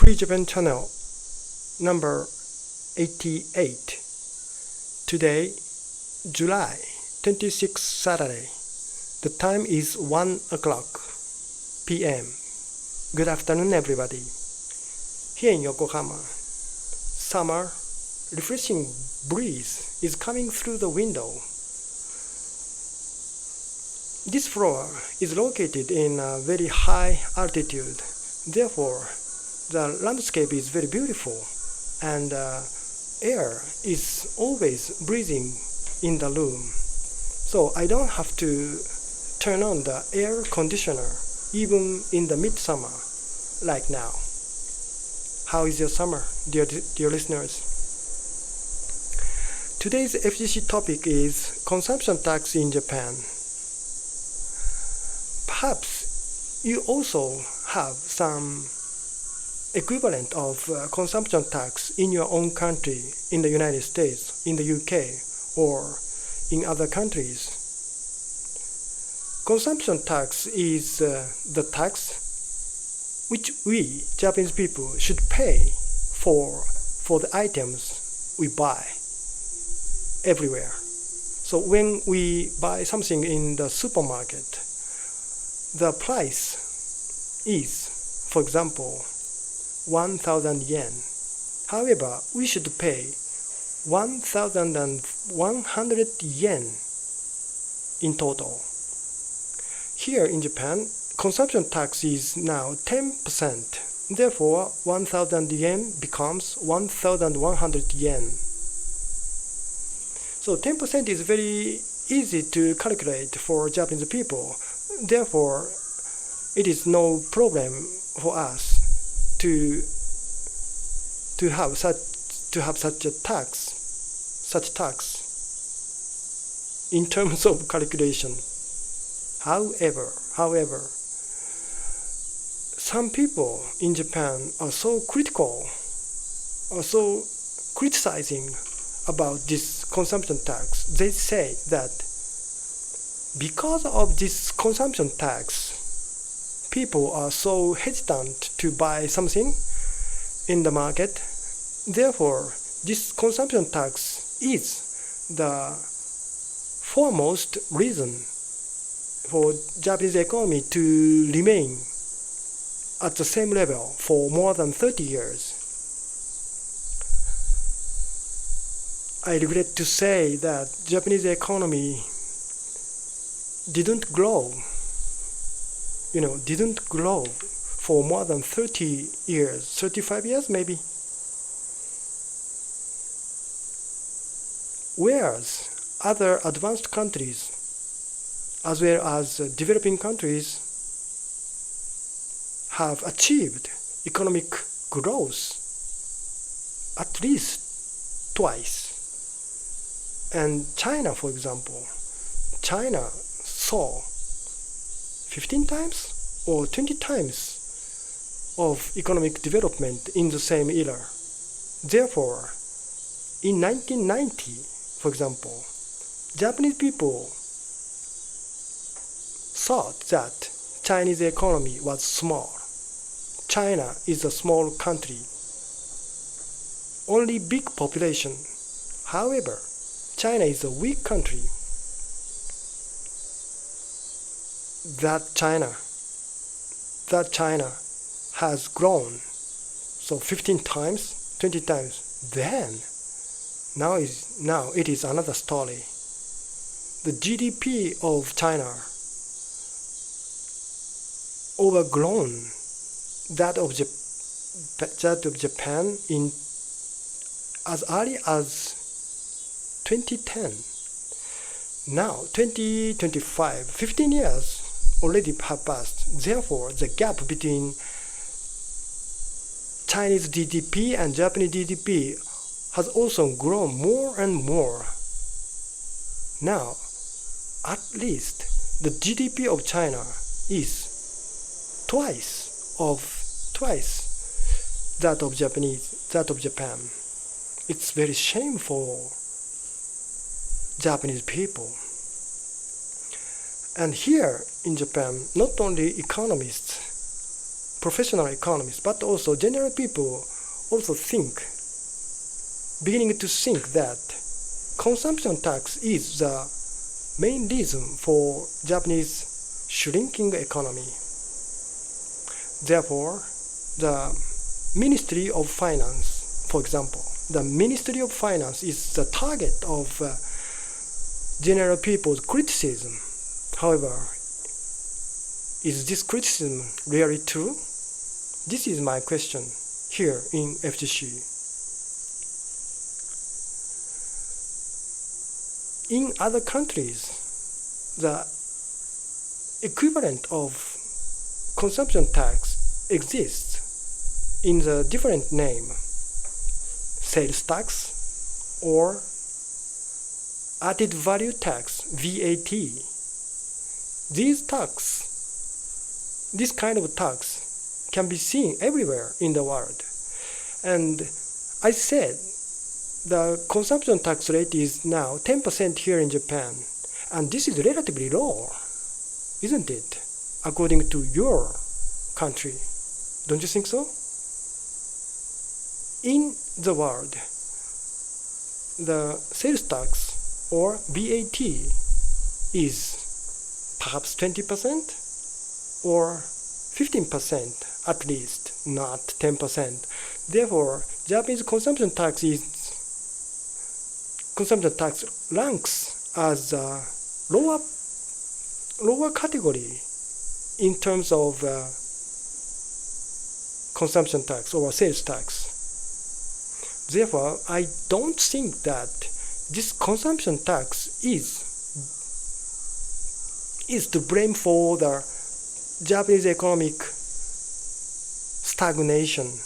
Free Japan channel number 88. Today, July 26th, Saturday. The time is 1 o'clock p.m. Good afternoon, everybody. Here in Yokohama, summer, refreshing breeze is coming through the window. This floor is located in a very high altitude. Therefore, the landscape is very beautiful and air is always breathing in the room. So I don't have to turn on the air conditioner even in the midsummer like now. How is your summer, dear listeners? Today's FGC topic is consumption tax in Japan. Perhaps you also have some equivalent of consumption tax in your own country, in the United States, in the UK, or in other countries. Consumption tax is the tax which we, Japanese people, should pay for the items we buy everywhere. So when we buy something in the supermarket, the price is, for example, 1,000 yen. However, we should pay 1,100 yen in total. Here in Japan, consumption tax is now 10%. Therefore, 1,000 yen becomes 1,100 yen. So 10% is very easy to calculate for Japanese people. Therefore, it is no problem for us to have such tax in terms of calculation. However, some people in Japan are so critical, are so criticizing about this consumption tax. They say that because of this consumption tax, people are so hesitant to buy something in the market. Therefore, this consumption tax is the foremost reason for Japanese economy to remain at the same level for more than 30 years. I regret to say that Japanese economy didn't grow for more than 30 years, 35 years maybe. Whereas other advanced countries, as well as developing countries, have achieved economic growth at least twice. And China, for example, China saw 15 times or 20 times of economic development in the same era. Therefore, in 1990, for example, Japanese people thought that Chinese economy was small. China is a small country, only big population. However, China is a weak country. That China has grown so 15 times, 20 times. Then now it is another story. The GDP of China overgrown that of Japan in as early as 2010. Now 2025, 15 years already have passed. Therefore, the gap between Chinese GDP and Japanese GDP has also grown more and more. Now, at least the GDP of China is twice that of Japan. It's very shameful, Japanese people. And here in Japan, not only economists professional economists, but also general people also beginning to think that consumption tax is the main reason for Japanese shrinking economy. Therefore, the Ministry of Finance, for example, the Ministry of Finance is the target of general people's criticism. However, is this criticism really true? This is my question here in FGC. In other countries, the equivalent of consumption tax exists in the different name: sales tax or added value tax, VAT. This kind of tax can be seen everywhere in the world. And I said the consumption tax rate is now 10% here in Japan, and this is relatively low, isn't it, according to your country? Don't you think so? In the world, the sales tax or VAT is perhaps 20% or 15% at least, not 10%. Therefore, Japanese consumption tax ranks as a lower category in terms of consumption tax or sales tax. Therefore, I don't think that this consumption tax is to blame for the Japanese economic stagnation.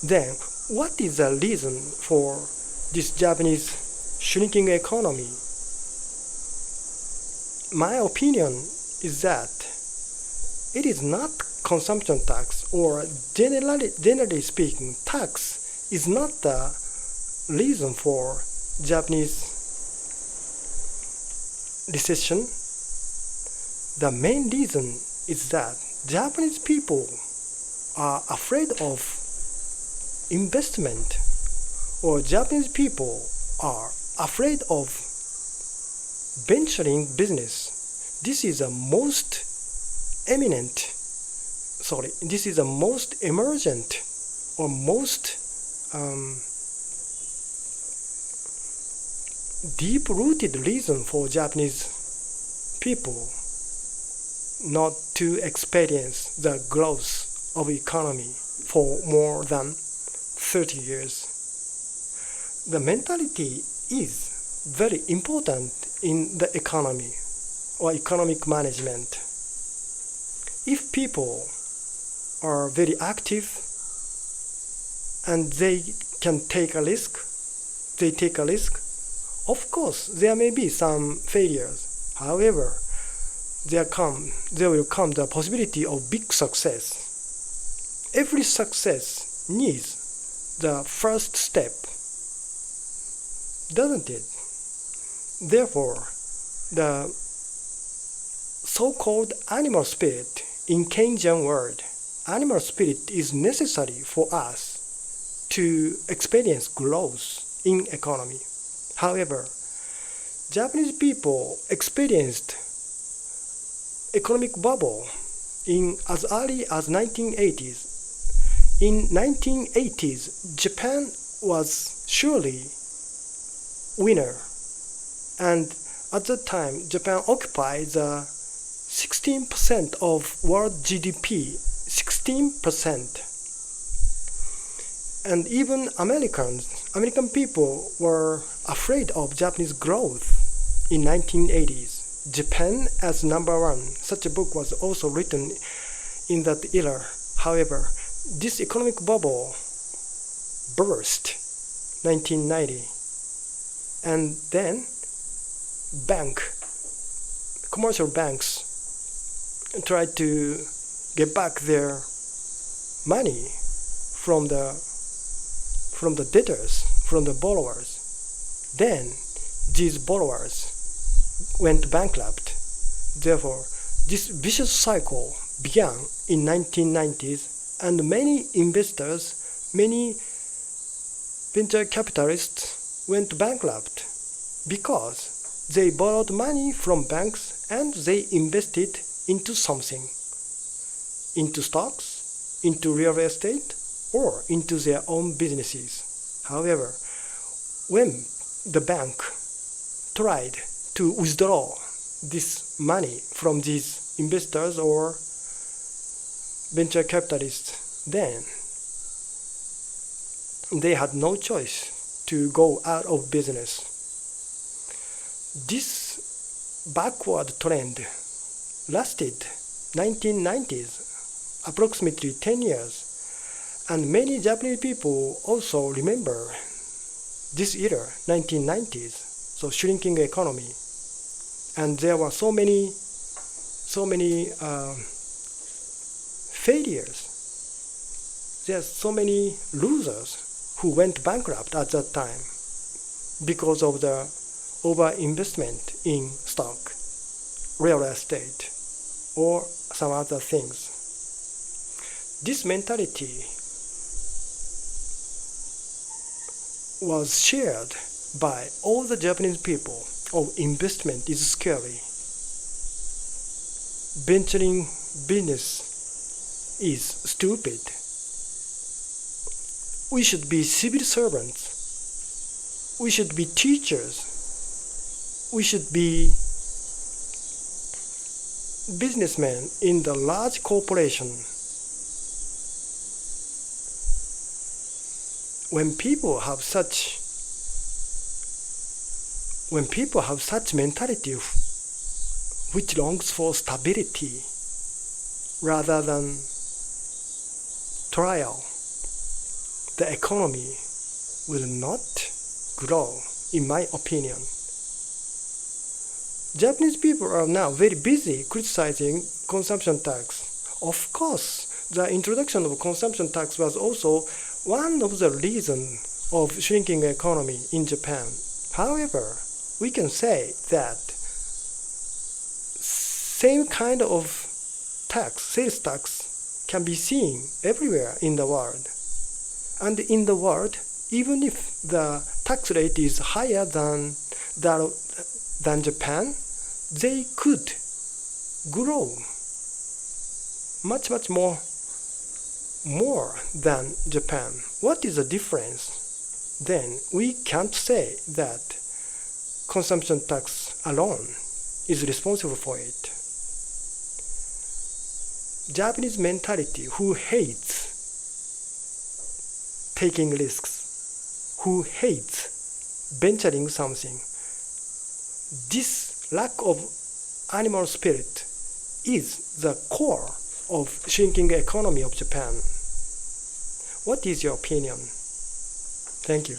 Then, what is the reason for this Japanese shrinking economy? My opinion is that it is not consumption tax, or generally speaking, tax is not the reason for Japanese recession. The main reason is that Japanese people are afraid of investment, or Japanese people are afraid of venturing business. This is the most emergent or most deep-rooted reason for Japanese people not to experience the growth of economy for more than 30 years. The mentality is very important in the economy or economic management. If people are very active and they can take a risk, of course there may be some failures. However, there will come the possibility of big success. Every success needs the first step, doesn't it? Therefore, the so-called animal spirit in Keynesian world, animal spirit is necessary for us to experience growth in economy. However, Japanese people experienced economic bubble in as early as 1980s. In 1980s, Japan was surely winner, and at that time, Japan occupied the 16% of world GDP, 16%. And even American people were afraid of Japanese growth in 1980s. Japan as number one. Such a book was also written in that era. However, this economic bubble burst 1990, and then commercial banks tried to get back their money from the debtors, from the borrowers. Then these borrowers went bankrupt. Therefore, this vicious cycle began in 1990s, and many investors, many venture capitalists went bankrupt because they borrowed money from banks and they invested into something, into stocks, into real estate, or into their own businesses. However, when the bank tried to withdraw this money from these investors or venture capitalists, then they had no choice to go out of business. This backward trend lasted 1990s, approximately 10 years, and many Japanese people also remember this era, 1990s, so shrinking economy, and there were so many failures. There's so many losers who went bankrupt at that time because of the over-investment in stock, real estate, or some other things. This mentality was shared by all the Japanese people. Oh, investment is scary. Venturing business is stupid. We should be civil servants. We should be teachers. We should be businessmen in the large corporation. When people have such mentality which longs for stability rather than trial, the economy will not grow, in my opinion. Japanese people are now very busy criticizing consumption tax. Of course, the introduction of consumption tax was also one of the reasons of shrinking economy in Japan. However, we can say that same kind of tax, sales tax, can be seen everywhere in the world. And in the world, even if the tax rate is higher than Japan, they could grow much more than Japan. What is the difference? Then we can't say that consumption tax alone is responsible for it. Japanese mentality who hates taking risks, who hates venturing something, this lack of animal spirit is the core of shrinking economy of Japan. What is your opinion? Thank you.